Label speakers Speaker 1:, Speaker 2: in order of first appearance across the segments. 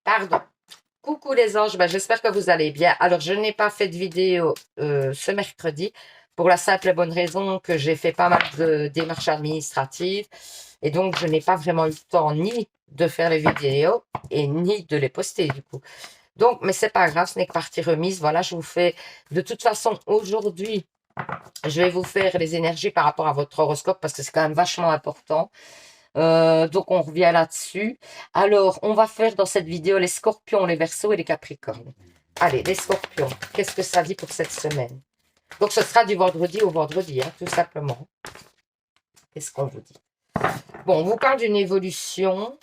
Speaker 1: Pardon. Coucou les anges, ben, j'espère que vous allez bien. Alors, je n'ai pas fait de vidéo ce mercredi pour la simple et bonne raison que j'ai fait pas mal de démarches administratives et donc je n'ai pas vraiment eu le temps ni de faire les vidéos et ni de les poster du coup. Donc, mais c'est pas grave, ce n'est que partie remise. Voilà, je vous fais de toute façon aujourd'hui, je vais vous faire les énergies par rapport à votre horoscope parce que c'est quand même vachement important. Donc on revient là-dessus. Alors, on va faire dans cette vidéo les scorpions, les verseaux et les capricornes. Allez, les scorpions, qu'est-ce que ça dit pour cette semaine? Donc ce sera du vendredi au vendredi, hein, tout simplement. Qu'est-ce qu'on vous dit? Bon, on vous parle d'une évolution.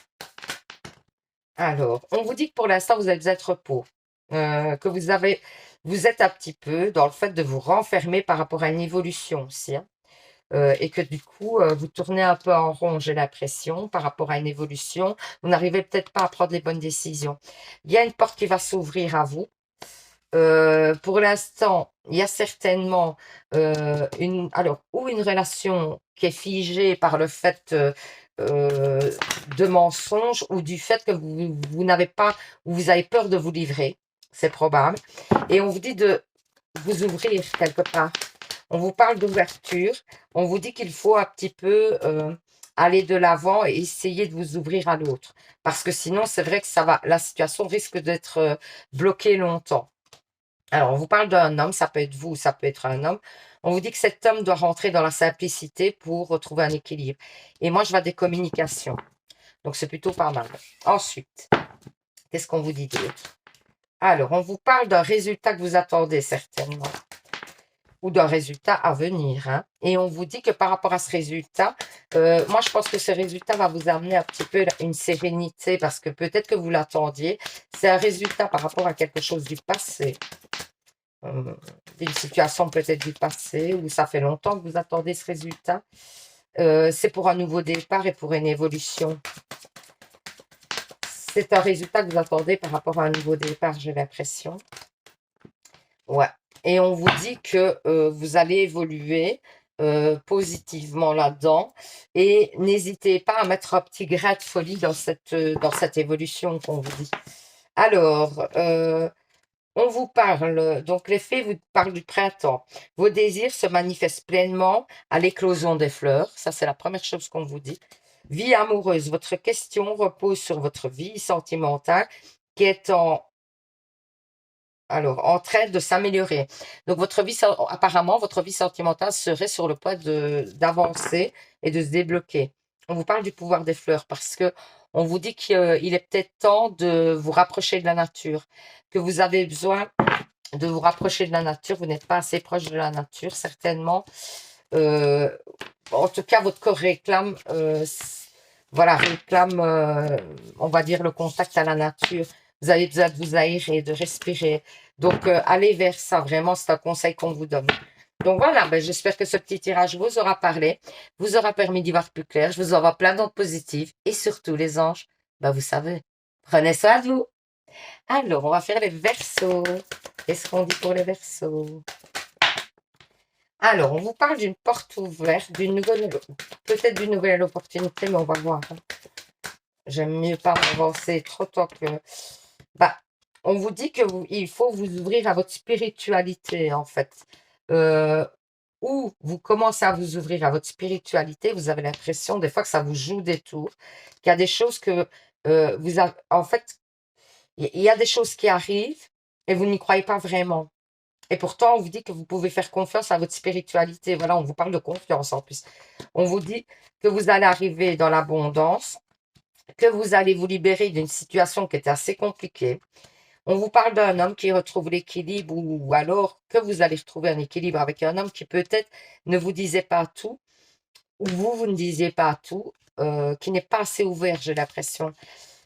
Speaker 1: Alors, on vous dit que pour l'instant, vous êtes repos. Que vous êtes un petit peu dans le fait de vous renfermer par rapport à une évolution aussi, hein. Et que du coup, vous tournez un peu en rond, j'ai l'impression, par rapport à une évolution. Vous n'arrivez peut-être pas à prendre les bonnes décisions. Il y a une porte qui va s'ouvrir à vous. Pour l'instant, il y a certainement ou une relation qui est figée par le fait euh, de mensonges ou du fait que vous n'avez pas, ou vous avez peur de vous livrer. C'est probable. Et on vous dit de vous ouvrir quelque part. On vous parle d'ouverture. On vous dit qu'il faut un petit peu aller de l'avant et essayer de vous ouvrir à l'autre. Parce que sinon, c'est vrai que la situation risque d'être bloquée longtemps. Alors, on vous parle d'un homme, ça peut être vous, ça peut être un homme. On vous dit que cet homme doit rentrer dans la simplicité pour retrouver un équilibre. Et moi, je vois des communications. Donc, c'est plutôt pas mal. Ensuite, qu'est-ce qu'on vous dit d'autre? Alors, on vous parle d'un résultat que vous attendez certainement ou d'un résultat à venir, hein. Et on vous dit que par rapport à ce résultat, moi je pense que ce résultat va vous amener un petit peu une sérénité parce que peut-être que vous l'attendiez. C'est un résultat par rapport à quelque chose du passé, euh, une situation peut-être du passé où ça fait longtemps que vous attendez ce résultat. C'est pour un nouveau départ et pour une évolution. C'est un résultat que vous attendez par rapport à un nouveau départ, j'ai l'impression. Ouais. Et on vous dit que vous allez évoluer positivement là-dedans. Et n'hésitez pas à mettre un petit grain de folie dans cette évolution qu'on vous dit. Alors, on vous parle, donc les fées vous parlent du printemps. Vos désirs se manifestent pleinement à l'éclosion des fleurs. Ça, c'est la première chose qu'on vous dit. Vie amoureuse, votre question repose sur votre vie sentimentale qui est en train de s'améliorer. Donc, apparemment, votre vie sentimentale serait sur le point d'avancer et de se débloquer. On vous parle du pouvoir des fleurs parce que on vous dit qu'il est peut-être temps de vous rapprocher de la nature, que vous avez besoin de vous rapprocher de la nature. Vous n'êtes pas assez proche de la nature, certainement. Euh, En tout cas, votre corps réclame, on va dire, le contact à la nature. Vous avez besoin de vous aérer, de respirer. Donc, allez vers ça. Vraiment, c'est un conseil qu'on vous donne. Donc voilà, ben, j'espère que ce petit tirage vous aura parlé, vous aura permis d'y voir plus clair. Je vous envoie plein d'ondes positives. Et surtout, les anges, ben, vous savez, prenez soin de vous. Alors, on va faire les verseaux. Qu'est-ce qu'on dit pour les verseaux? Alors, on vous parle d'une porte ouverte, peut-être d'une nouvelle opportunité, mais on va voir, hein. J'aime mieux pas m'avancer trop tôt que. Bah, on vous dit que il faut vous ouvrir à votre spiritualité, en fait. Euh, Où vous commencez à vous ouvrir à votre spiritualité, vous avez l'impression des fois que ça vous joue des tours, qu'il y a des choses que vous avez. En fait, il y a des choses qui arrivent et vous n'y croyez pas vraiment. Et pourtant, on vous dit que vous pouvez faire confiance à votre spiritualité. Voilà, on vous parle de confiance en plus. On vous dit que vous allez arriver dans l'abondance, que vous allez vous libérer d'une situation qui était assez compliquée. On vous parle d'un homme qui retrouve l'équilibre ou alors que vous allez retrouver un équilibre avec un homme qui peut-être ne vous disait pas tout ou vous ne disiez pas tout, qui n'est pas assez ouvert, j'ai l'impression.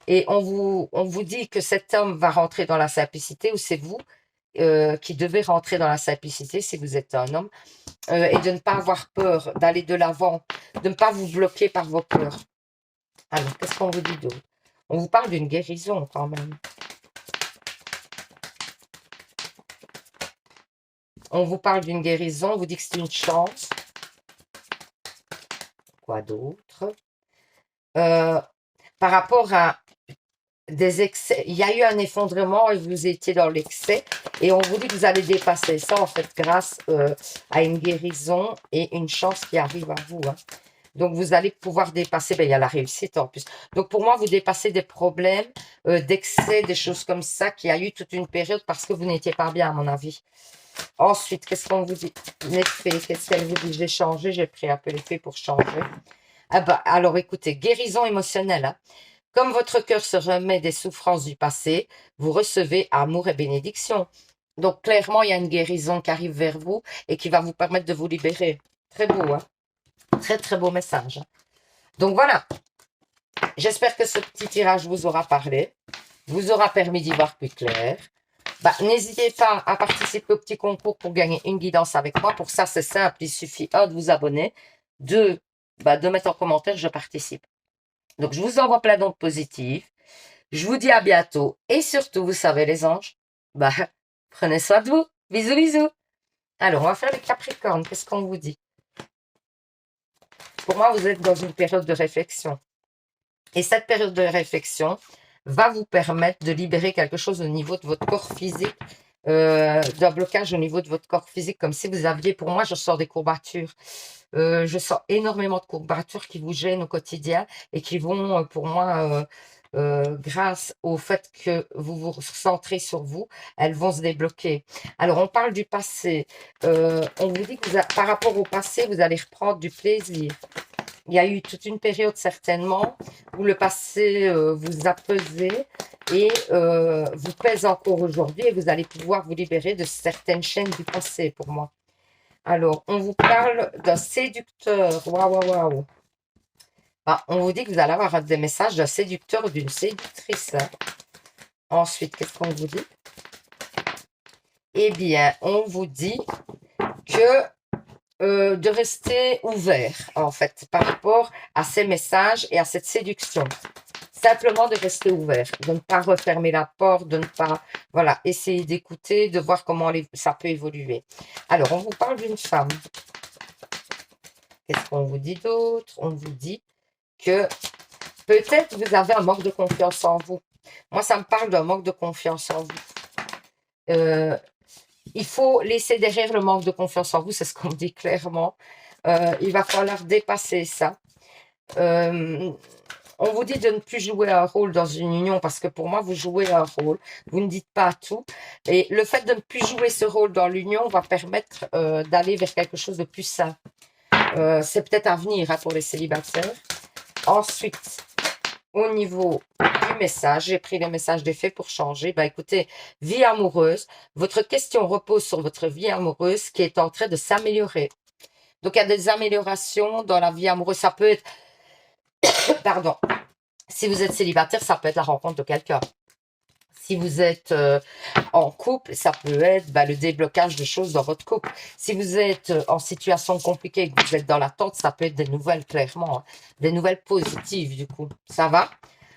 Speaker 1: Et on vous dit que cet homme va rentrer dans la simplicité ou c'est vous qui devez rentrer dans la simplicité si vous êtes un homme et de ne pas avoir peur, d'aller de l'avant, de ne pas vous bloquer par vos peurs. Alors, qu'est-ce qu'on vous dit d'autre? On vous parle d'une guérison quand même. On vous parle d'une guérison, on vous dit que c'est une chance. Quoi d'autre? Par rapport à des excès. Il y a eu un effondrement et vous étiez dans l'excès. Et on vous dit que vous allez dépasser ça, en fait, grâce à une guérison et une chance qui arrive à vous. Hein. Donc, vous allez pouvoir dépasser, ben, il y a la réussite en plus. Donc, pour moi, vous dépassez des problèmes, d'excès, des choses comme ça, qui a eu toute une période parce que vous n'étiez pas bien, à mon avis. Ensuite, qu'est-ce qu'on vous dit? Les fées, qu'est-ce qu'elle vous dit? J'ai changé, j'ai pris un peu les fées pour changer. Ah bah, alors écoutez, guérison émotionnelle. Hein. Comme votre cœur se remet des souffrances du passé, vous recevez amour et bénédiction. Donc clairement, il y a une guérison qui arrive vers vous et qui va vous permettre de vous libérer. Très beau, hein? Très très beau message. Hein. Donc voilà, j'espère que ce petit tirage vous aura parlé, vous aura permis d'y voir plus clair. Bah, n'hésitez pas à participer au petit concours pour gagner une guidance avec moi. Pour ça, c'est simple, il suffit de vous abonner, de mettre en commentaire je participe. Donc, je vous envoie plein d'ondes positives. Je vous dis à bientôt. Et surtout, vous savez les anges, bah, prenez soin de vous. Bisous, bisous. Alors, on va faire les Capricornes. Qu'est-ce qu'on vous dit? Pour moi, vous êtes dans une période de réflexion. Et cette période de réflexion va vous permettre de libérer quelque chose au niveau de votre corps physique, d'un blocage au niveau de votre corps physique, comme si vous aviez, pour moi, je sors des courbatures. Je sens énormément de courbatures qui vous gênent au quotidien et qui vont, pour moi, grâce au fait que vous vous centrez sur vous, elles vont se débloquer. Alors, on parle du passé. On vous dit que par rapport au passé, vous allez reprendre du plaisir. Il y a eu toute une période certainement où le passé vous a pesé et vous pèse encore aujourd'hui et vous allez pouvoir vous libérer de certaines chaînes du passé pour moi. Alors, on vous parle d'un séducteur. Waouh, waouh, waouh. Ah, on vous dit que vous allez avoir des messages d'un séducteur ou d'une séductrice. Hein. Ensuite, qu'est-ce qu'on vous dit? Eh bien, on vous dit que de rester ouvert, en fait, par rapport à ces messages et à cette séduction. Simplement de rester ouvert, de ne pas refermer la porte, de ne pas, voilà, essayer d'écouter, de voir comment ça peut évoluer. Alors, on vous parle d'une femme. Qu'est-ce qu'on vous dit d'autre? On vous dit que peut-être vous avez un manque de confiance en vous. Moi, ça me parle d'un manque de confiance en vous. Il faut laisser derrière le manque de confiance en vous, c'est ce qu'on dit clairement. Il va falloir dépasser ça. On vous dit de ne plus jouer un rôle dans une union parce que pour moi, vous jouez un rôle. Vous ne dites pas tout. Et le fait de ne plus jouer ce rôle dans l'union va permettre d'aller vers quelque chose de plus sain. C'est peut-être à venir hein, pour les célibataires. Ensuite, au niveau du message, j'ai pris le message des faits pour changer. Bah écoutez, vie amoureuse, votre question repose sur votre vie amoureuse qui est en train de s'améliorer. Donc il y a des améliorations dans la vie amoureuse. Ça peut être, pardon, si vous êtes célibataire, ça peut être la rencontre de quelqu'un. Si vous êtes en couple, ça peut être le déblocage de choses dans votre couple. Si vous êtes en situation compliquée et que vous êtes dans l'attente, ça peut être des nouvelles, clairement. Hein, des nouvelles positives, du coup. Ça va?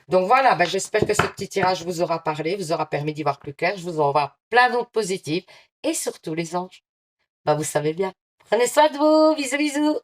Speaker 1: Donc voilà, j'espère que ce petit tirage vous aura parlé, vous aura permis d'y voir plus clair. Je vous envoie plein d'autres positives. Et surtout, les anges, vous savez bien. Prenez soin de vous. Bisous, bisous.